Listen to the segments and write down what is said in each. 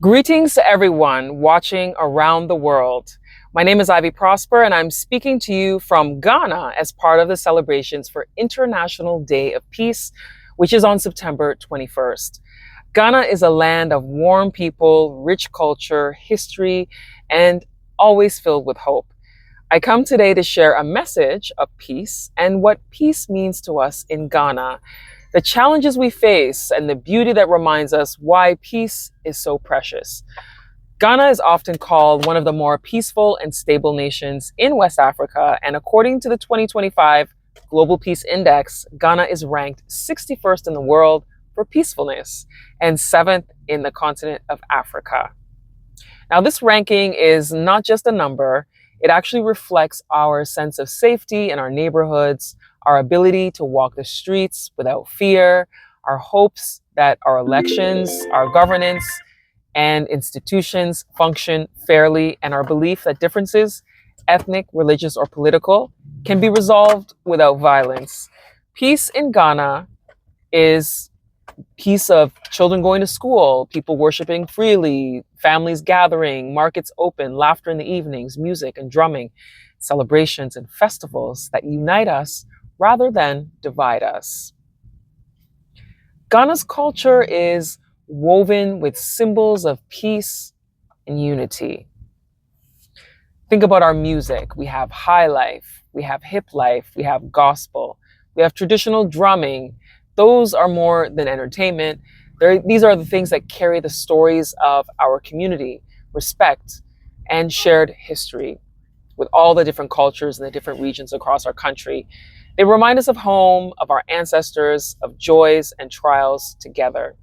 Greetings to everyone watching around the world. My name is Ivy Prosper, and I'm speaking to you from Ghana as part of the celebrations for International Day of Peace, which is on September 21st. Ghana is a land of warm people, rich culture, history, and always filled with hope. I come today to share a message of peace and what peace means to us in Ghana, the challenges we face, and the beauty that reminds us why peace is so precious. Ghana is often called one of the more peaceful and stable nations in West Africa, and according to the 2025 Global Peace Index, Ghana is ranked 61st in the world for peacefulness and 7th in the continent of Africa. Now, this ranking is not just a number, it actually reflects our sense of safety in our neighborhoods, our ability to walk the streets without fear, our hopes that our elections, our governance, and institutions function fairly, and our belief that differences, ethnic, religious, or political, can be resolved without violence. Peace in Ghana is peace of children going to school, people worshiping freely, families gathering, markets open, laughter in the evenings, music and drumming, celebrations and festivals that unite us rather than divide us. Ghana's culture is woven with symbols of peace and unity. Think about our music. We have high life, we have hip life, we have gospel, we have traditional drumming. Those are more than entertainment. These are the things that carry the stories of our community, respect, and shared history with all the different cultures and the different regions across our country. They remind us of home, of our ancestors, of joys and trials together.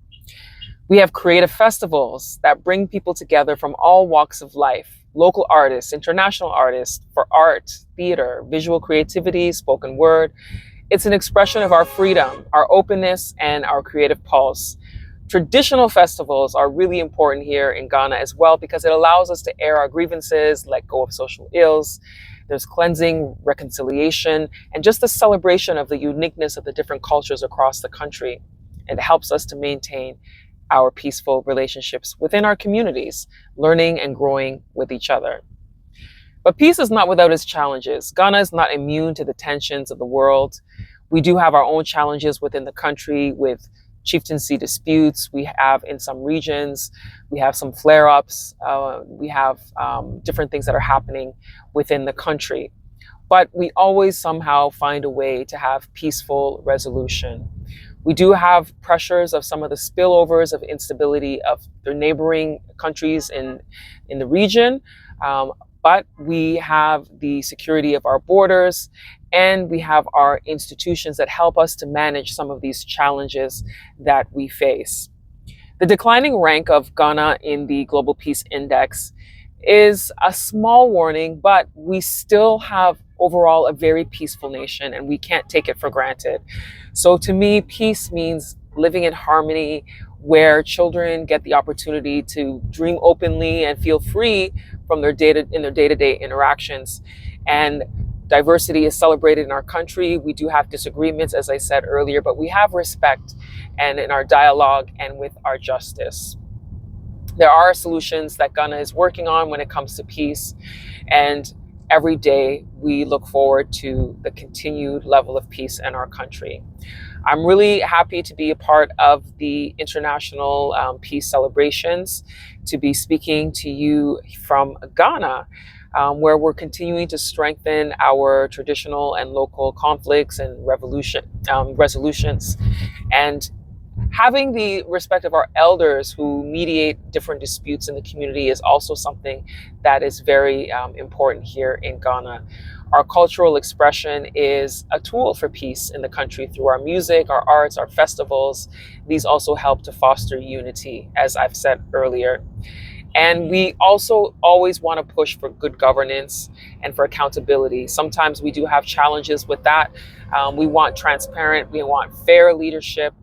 We have creative festivals that bring people together from all walks of life, local artists, international artists, for art, theater, visual creativity, spoken word. It's an expression of our freedom, our openness, and our creative pulse. Traditional festivals are really important here in Ghana as well because it allows us to air our grievances, let go of social ills. There's cleansing, reconciliation, and just the celebration of the uniqueness of the different cultures across the country. It helps us to maintain our peaceful relationships within our communities, learning and growing with each other. But peace is not without its challenges. Ghana is not immune to the tensions of the world. We do have our own challenges within the country with chieftaincy disputes. We have in some regions, we have some flare-ups. We have different things that are happening within the country. But we always somehow find a way to have peaceful resolution. We do have pressures of some of the spillovers of instability of the neighboring countries in the region. But we have the security of our borders, and we have our institutions that help us to manage some of these challenges that we face. The declining rank of Ghana in the Global Peace Index is a small warning, but we still have overall a very peaceful nation, and we can't take it for granted. So to me, peace means living in harmony, where children get the opportunity to dream openly and feel free from their day-to-day interactions. And diversity is celebrated in our country. We do have disagreements, as I said earlier, but we have respect and in our dialogue and with our justice. There are solutions that Ghana is working on when it comes to peace, and every day we look forward to the continued level of peace in our country. I'm really happy to be a part of the International Peace Celebrations, to be speaking to you from Ghana, where we're continuing to strengthen our traditional and local conflicts and resolutions. And having the respect of our elders who mediate different disputes in the community is also something that is very important here in Ghana. Our cultural expression is a tool for peace in the country through our music, our arts, our festivals. These also help to foster unity, as I've said earlier. And we also always want to push for good governance and for accountability. Sometimes we do have challenges with that. We want transparent, we want fair leadership,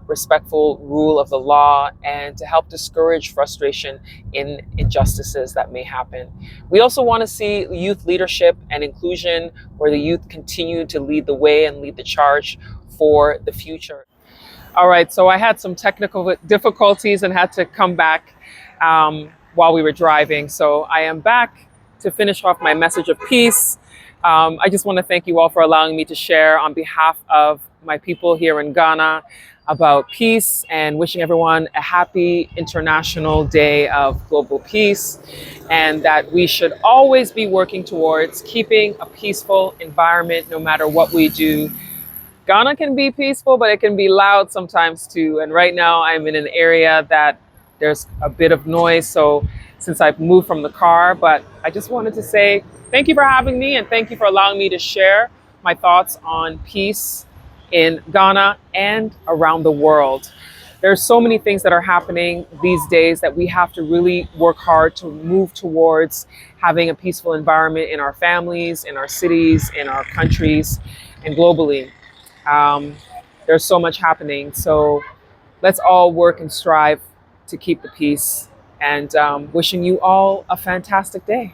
respectful rule of the law, and to help discourage frustration in injustices that may happen. We also want to see youth leadership and inclusion, where the youth continue to lead the way and lead the charge for the future. All right, so I had some technical difficulties and had to come back while we were driving. So I am back to finish off my message of peace. I just want to thank you all for allowing me to share on behalf of my people here in Ghana about peace, and wishing everyone a happy International Day of Global Peace, and that we should always be working towards keeping a peaceful environment no matter what we do. Ghana can be peaceful, but it can be loud sometimes too. And right now I'm in an area that there's a bit of noise. So since I've moved from the car, but I just wanted to say thank you for having me, and thank you for allowing me to share my thoughts on peace in Ghana and around the world. There's so many things that are happening these days that we have to really work hard to move towards having a peaceful environment in our families, in our cities, in our countries, and globally. Um, there's so much happening. So let's all work and strive to keep the peace. And wishing you all a fantastic day.